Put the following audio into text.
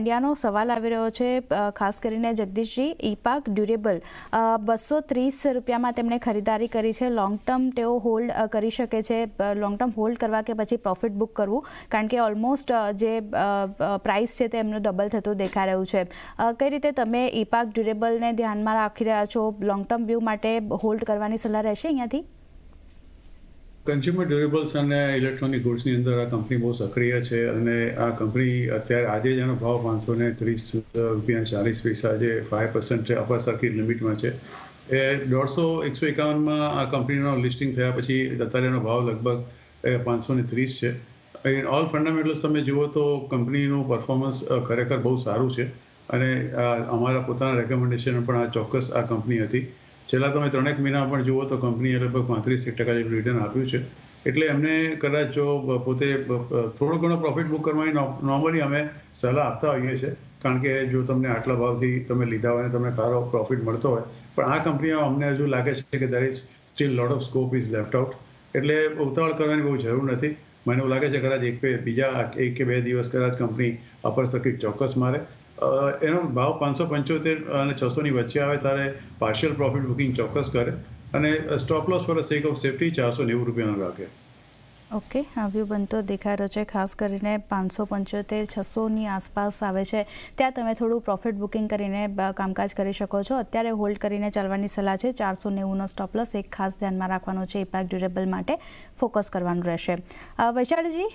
ઇન્ડિયાનો સવાલ આવી રહ્યો છે, ખાસ કરીને જગદીશજી. ઈપાક ડ્યુરેબલ 230 રૂપિયામાં તેમણે ખરીદારી કરી છે. લોંગ ટર્મ તેઓ હોલ્ડ કરી શકે છે, લોંગ ટર્મ હોલ્ડ કરવા કે પછી પ્રોફિટ બુક કરવું, કારણ કે ઓલમોસ્ટ જે પ્રાઇસ છે તે એમનું ડબલ થતું દેખાઈ રહ્યું છે. કઈ રીતે તમે ઈપાક ડ્યુરેબલને ધ્યાનમાં રાખી રહ્યા છો? લોંગ ટર્મ વ્યૂ માટે હોલ્ડ કરવાની સલાહ રહેશે અહીંયાથી? કન્ઝ્યુમર ડ્યુરેબલ્સ અને ઇલેક્ટ્રોનિક ગુડ્સની અંદર આ કંપની બહુ સક્રિય છે અને આ કંપની અત્યારે આજે જ એનો ભાવ 530 રૂપિયા 40 પૈસા જે 5% અપર સર્કિટ લિમિટમાં છે. એ 151 આ કંપનીનો લિસ્ટિંગ થયા પછી અત્યારે એનો ભાવ લગભગ 530 છે. ઇન ઓલ ફંડામેન્ટલ્સ તમે જુઓ તો કંપનીનું પરફોર્મન્સ ખરેખર બહુ સારું છે અને અમારા પોતાના રેકમેન્ડેશન પણ આ ચોક્કસ આ કંપની હતી. છેલ્લા તમે 3 મહિના પણ જુઓ તો કંપનીએ લગભગ 35% જેટલું રિટર્ન આપ્યું છે. એટલે એમને કદાચ જો પોતે થોડો ઘણો પ્રોફિટ બુક કરવાની નોર્મલી અમે સલાહ આપતા હોઈએ છીએ, કારણ કે જો તમને આટલા ભાવથી તમે લીધા હોય અને તમને સારો પ્રોફિટ મળતો હોય, પણ આ કંપનીમાં અમને હજુ લાગે છે કે there is still lot of scope is left out. એટલે ઉતાવળ કરવાની બહુ જરૂર નથી. મને એવું લાગે છે કદાચ બીજા 1 કે 2 દિવસ કદાચ કંપની અપર સર્કિટ ચોક્કસ મારે. એનો ભાવ 575 અને 600ની વચ્ચે આવે ત્યારે પાર્શિયલ પ્રોફિટ બુકિંગ ચોક્કસ કરે અને stop loss for sake of safety 490 રૂપિયાનો રાખે. ઓકે, આ વ્યૂ બનતો દેખાઈ રહ્યો છે. ખાસ કરીને 575 600ની આસપાસ આવે છે ત્યાં તમે થોડું પ્રોફિટ બુકિંગ કરીને કામકાજ કરી શકો છો. અત્યારે હોલ્ડ કરીને ચાલવાની સલાહ છે. 490નો સ્ટોપ લોસ એક ખાસ ધ્યાનમાં રાખવાનો છે. ઈપાક ડ્યુરેબલ માટે ફોકસ કરવાનું રહેશે. વૈશાલીજી,